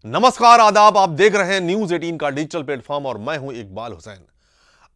नमस्कार, आदाब। आप देख रहे हैं न्यूज 18 का डिजिटल प्लेटफॉर्म और मैं हूं इकबाल हुसैन।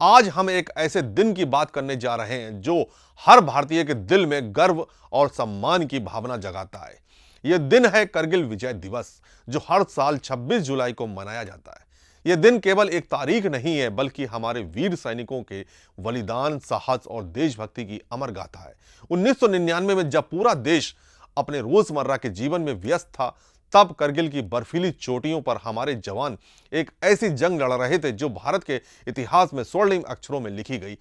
आज हम एक ऐसे दिन की बात करने जा रहे हैं जो हर भारतीय के दिल में गर्व और सम्मान की भावना जगाता है। यह दिन है करगिल विजय दिवस, जो हर साल 26 जुलाई को मनाया जाता है। यह दिन केवल एक तारीख नहीं है, बल्कि हमारे वीर सैनिकों के बलिदान, साहस और देशभक्ति की अमर गाथा है। 1999 में जब पूरा देश अपने रोजमर्रा के जीवन में व्यस्त था, तब करगिल की बर्फीली चोटियों पर हमारे जवान एक ऐसी जंग लड़ रहे थे जो भारत के इतिहास में स्वर्णिम अक्षरों में लिखी गई।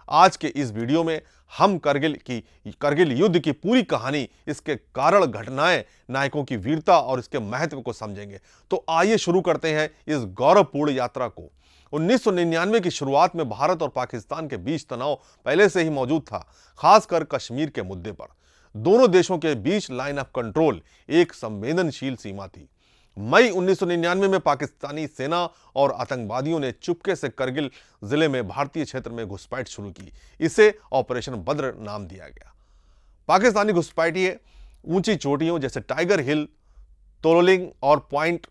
आज के इस वीडियो में हम करगिल युद्ध की पूरी कहानी, इसके कारण, घटनाएं, नायकों की वीरता और इसके महत्व को समझेंगे। तो आइए शुरू करते हैं इस गौरवपूर्ण यात्रा को। 1999 की शुरुआत में भारत और पाकिस्तान के बीच तनाव पहले से ही मौजूद था, खासकर कश्मीर के मुद्दे पर। दोनों देशों के बीच लाइन ऑफ कंट्रोल एक संवेदनशील सीमा थी। मई 1999 में पाकिस्तानी सेना और आतंकवादियों ने चुपके से करगिल जिले में भारतीय क्षेत्र में घुसपैठ शुरू की। इसे ऑपरेशन बद्र नाम दिया गया। पाकिस्तानी घुसपैठिए ऊंची चोटियों जैसे टाइगर हिल, तोलोलिंग और पॉइंट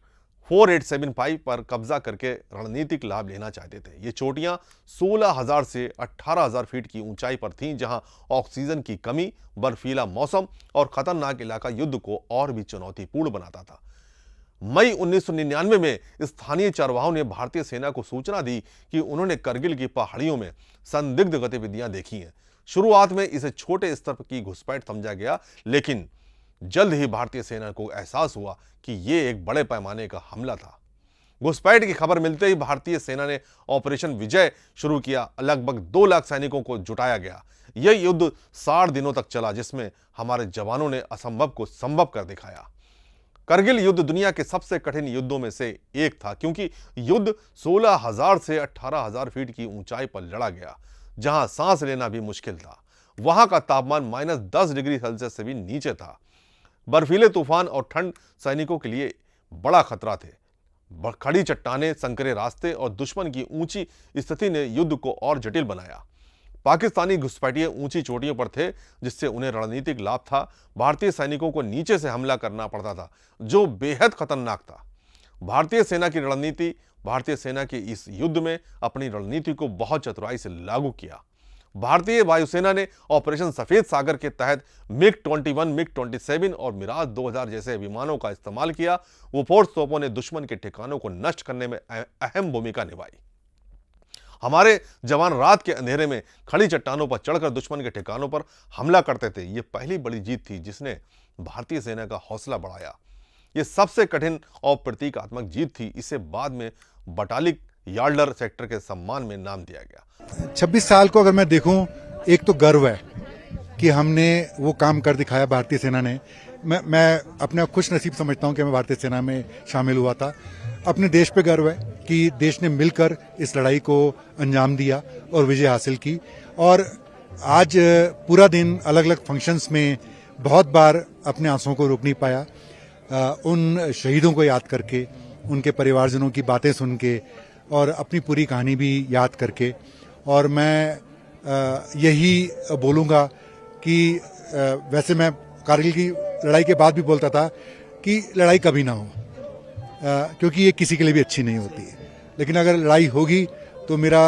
4875 पर कब्जा करके रणनीतिक लाभ लेना चाहते थे। ये चोटियां 16,000 से 18,000 फीट की ऊंचाई पर थीं, जहां ऑक्सीजन की कमी, बर्फीला मौसम और खतरनाक इलाका युद्ध को और भी चुनौतीपूर्ण बनाता था। मई 1999 में स्थानीय चरवाहों ने भारतीय सेना को सूचना दी कि उन्होंने करगिल की पहाड़ियों में संदिग्ध गतिविधियां देखी हैं। शुरुआत में इसे छोटे स्तर की घुसपैठ समझा गया, लेकिन जल्द ही भारतीय सेना को एहसास हुआ कि यह एक बड़े पैमाने का हमला था। घुसपैठ की खबर मिलते ही भारतीय सेना ने ऑपरेशन विजय शुरू किया। लगभग 2 लाख सैनिकों को जुटाया गया। यह युद्ध 60 दिनों तक चला, जिसमें हमारे जवानों ने असंभव को संभव कर दिखाया। करगिल युद्ध दुनिया के सबसे कठिन युद्धों में से एक था, क्योंकि युद्ध 16,000 से 18,000 फीट की ऊंचाई पर लड़ा गया, जहां सांस लेना भी मुश्किल था। वहां का तापमान -10 डिग्री सेल्सियस से भी नीचे था। बर्फीले तूफान और ठंड सैनिकों के लिए बड़ा खतरा थे। खड़ी चट्टानें, संकरे रास्ते और दुश्मन की ऊंची स्थिति ने युद्ध को और जटिल बनाया। पाकिस्तानी घुसपैठिए ऊंची चोटियों पर थे, जिससे उन्हें रणनीतिक लाभ था। भारतीय सैनिकों को नीचे से हमला करना पड़ता था, जो बेहद खतरनाक था। भारतीय सेना की इस युद्ध में अपनी रणनीति को बहुत चतुराई से लागू किया। भारतीय वायुसेना ने ऑपरेशन सफेद सागर के तहत मिग-21, मिग-27 और मिराज 2000 जैसे विमानों का इस्तेमाल किया। बोफोर्स तोपों ने दुश्मन के ठिकानों को नष्ट करने में अहम भूमिका निभाई। हमारे जवान रात के अंधेरे में खड़ी चट्टानों पर चढ़कर दुश्मन के ठिकानों पर हमला करते थे। यह पहली बड़ी जीत थी जिसने भारतीय सेना का हौसला बढ़ाया। यह सबसे कठिन और प्रतीकात्मक जीत थी। इसे बाद में बटालिक यार्डर सेक्टर के सम्मान में नाम दिया गया। 26 साल को अगर मैं देखूं, एक तो गर्व है कि हमने वो काम कर दिखाया भारतीय सेना ने। मैं अपने आप खुश नसीब समझता हूं कि मैं भारतीय सेना में शामिल हुआ था। अपने देश पे गर्व है कि देश ने मिलकर इस लड़ाई को अंजाम दिया और विजय हासिल की। और आज पूरा दिन अलग अलग फंक्शंस में बहुत बार अपने आंसुओं को रोक नहीं पाया। उन शहीदों को याद करके, उनके परिवारजनों की बातें सुन के और अपनी पूरी कहानी भी याद करके। और मैं यही बोलूँगा कि वैसे मैं कारगिल की लड़ाई के बाद भी बोलता था कि लड़ाई कभी ना हो, क्योंकि ये किसी के लिए भी अच्छी नहीं होती है। लेकिन अगर लड़ाई होगी तो मेरा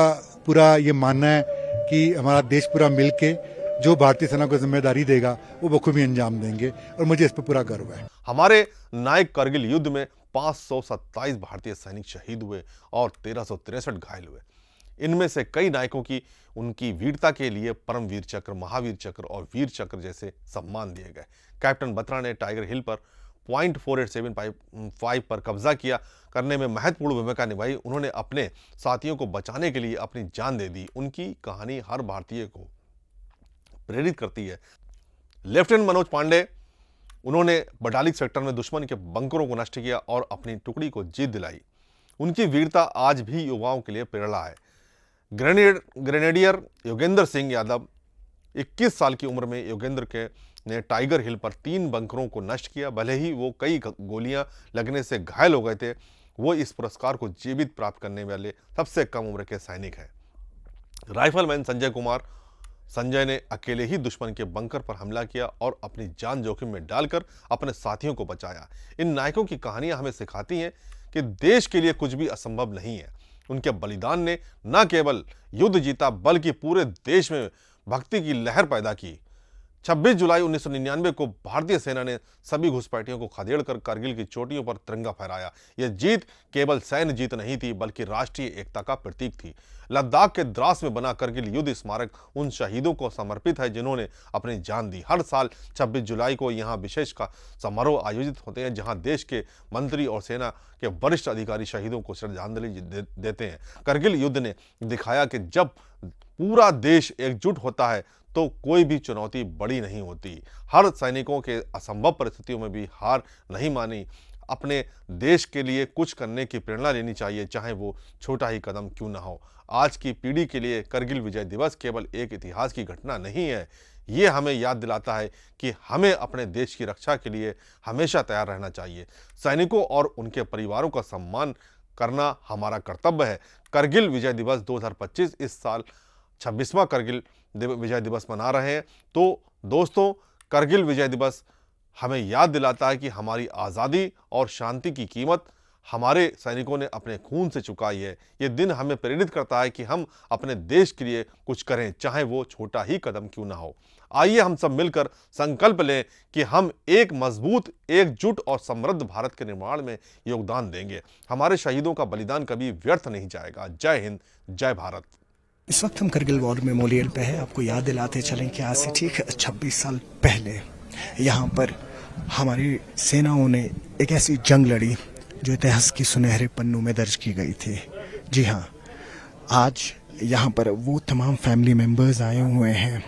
पूरा ये मानना है कि हमारा देश पूरा मिलके जो भारतीय सेना को जिम्मेदारी देगा वो बखूबी अंजाम देंगे, और मुझे इस पर पूरा गर्व है। हमारे नायक करगिल युद्ध में 527 भारतीय सैनिक शहीद हुए और 1363 घायल हुए। इनमें से कई नायकों की उनकी वीरता के लिए परमवीर चक्र, महावीर चक्र और वीर चक्र जैसे सम्मान दिए गए। कैप्टन बत्रा ने टाइगर हिल पर पॉइंट 4875 पर कब्जा करने में महत्वपूर्ण भूमिका निभाई। उन्होंने अपने साथियों को बचाने के लिए अपनी जान दे दी। उनकी कहानी हर भारतीय को प्रेरित करती है। लेफ्टिनेंट मनोज पांडे, उन्होंने बटालिक सेक्टर में दुश्मन के बंकरों को नष्ट किया और अपनी टुकड़ी को जीत दिलाई। उनकी वीरता आज भी युवाओं के लिए प्रेरणा है। ग्रेनेडियर योगेंद्र सिंह यादव, 21 साल की उम्र में योगेंद्र ने टाइगर हिल पर 3 बंकरों को नष्ट किया। भले ही वो कई गोलियां लगने से घायल हो गए थे, वो इस पुरस्कार को जीवित प्राप्त करने वाले सबसे कम उम्र के सैनिक हैं। राइफलमैन संजय कुमार संजय ने अकेले ही दुश्मन के बंकर पर हमला किया और अपनी जान जोखिम में डालकर अपने साथियों को बचाया। इन नायकों की कहानियां हमें सिखाती हैं कि देश के लिए कुछ भी असंभव नहीं है। उनके बलिदान ने न केवल युद्ध जीता बल्कि पूरे देश में भक्ति की लहर पैदा की। 26 जुलाई 1999 को भारतीय सेना ने सभी घुसपैठियों को खदेड़कर करगिल की चोटियों पर तिरंगा फहराया। यह जीत केवल सैन्य जीत नहीं थी बल्कि राष्ट्रीय एकता का प्रतीक थी। लद्दाख के द्रास में बना करगिल युद्ध स्मारक उन शहीदों को समर्पित है जिन्होंने अपनी जान दी। हर साल 26 जुलाई को यहाँ विशेष का समारोह आयोजित होते हैं जहाँ देश के मंत्री और सेना के वरिष्ठ अधिकारी शहीदों को श्रद्धांजलि देते हैं। करगिल युद्ध ने दिखाया कि जब पूरा देश एकजुट होता है तो कोई भी चुनौती बड़ी नहीं होती। हर सैनिकों के असंभव परिस्थितियों में भी हार नहीं मानी। अपने देश के लिए कुछ करने की प्रेरणा लेनी चाहिए, चाहे वो छोटा ही कदम क्यों ना हो। आज की पीढ़ी के लिए करगिल विजय दिवस केवल एक इतिहास की घटना नहीं है, ये हमें याद दिलाता है कि हमें अपने देश की रक्षा के लिए हमेशा तैयार रहना चाहिए। सैनिकों और उनके परिवारों का सम्मान करना हमारा कर्तव्य है। करगिल विजय दिवस 2025 इस साल 26वां करगिल विजय दिवस मना रहे हैं। तो दोस्तों, करगिल विजय दिवस हमें याद दिलाता है कि हमारी आज़ादी और शांति की कीमत हमारे सैनिकों ने अपने खून से चुकाई है। ये दिन हमें प्रेरित करता है कि हम अपने देश के लिए कुछ करें, चाहे वो छोटा ही कदम क्यों ना हो। आइए हम सब मिलकर संकल्प लें कि हम एक मजबूत, एकजुट और समृद्ध भारत के निर्माण में योगदान देंगे। हमारे शहीदों का बलिदान कभी व्यर्थ नहीं जाएगा। जय हिंद, जय भारत। इस वक्त हम करगिल वॉर मेमोरियल पे हैं। आपको याद दिलाते चलें कि आज से ठीक 26 साल पहले यहाँ पर हमारी सेनाओं ने एक ऐसी जंग लड़ी जो इतिहास की सुनहरे पन्नों में दर्ज की गई थी। जी हाँ, आज यहाँ पर वो तमाम फैमिली मेंबर्स आए हुए हैं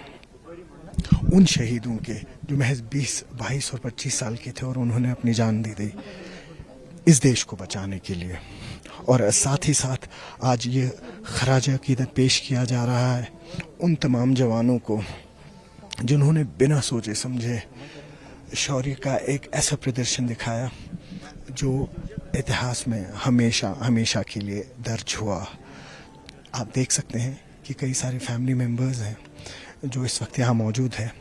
उन शहीदों के जो महज 20, 22 और 25 साल के थे और उन्होंने अपनी जान दे दी इस देश को बचाने के लिए। और साथ ही साथ आज ये खराज अकीदत पेश किया जा रहा है उन तमाम जवानों को जिन्होंने बिना सोचे समझे शौर्य का एक ऐसा प्रदर्शन दिखाया जो इतिहास में हमेशा हमेशा के लिए दर्ज हुआ। आप देख सकते हैं कि कई सारे फैमिली मेंबर्स हैं जो इस वक्त यहाँ मौजूद हैं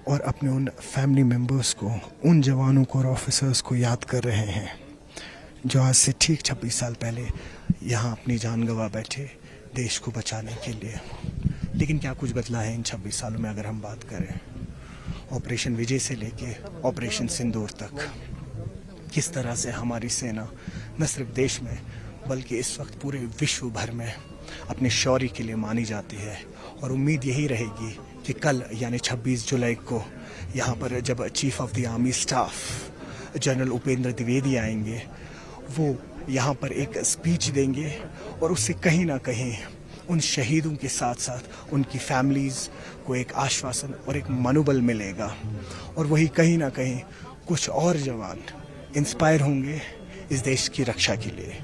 और अपने उन फैमिली मेंबर्स को, उन जवानों को और ऑफिसर्स को याद कर रहे हैं जो आज से ठीक 26 साल पहले यहाँ अपनी जान गंवा बैठे देश को बचाने के लिए। लेकिन क्या कुछ बदला है इन 26 सालों में अगर हम बात करें? ऑपरेशन विजय से लेके ऑपरेशन सिंदूर तक किस तरह से हमारी सेना न सिर्फ देश में बल्कि इस वक्त पूरे विश्व भर में अपने शौर्य के लिए मानी जाती है। और उम्मीद यही रहेगी कि कल यानी 26 जुलाई को यहाँ पर जब chief of the army staff general Upendra Dwivedi आएंगे, वो यहाँ पर एक स्पीच देंगे और उससे कहीं ना कहीं उन शहीदों के साथ साथ उनकी फैमिलीज़ को एक आश्वासन और एक मनोबल मिलेगा और वही कहीं ना कहीं कुछ और जवान इंस्पायर होंगे इस देश की रक्षा के लिए।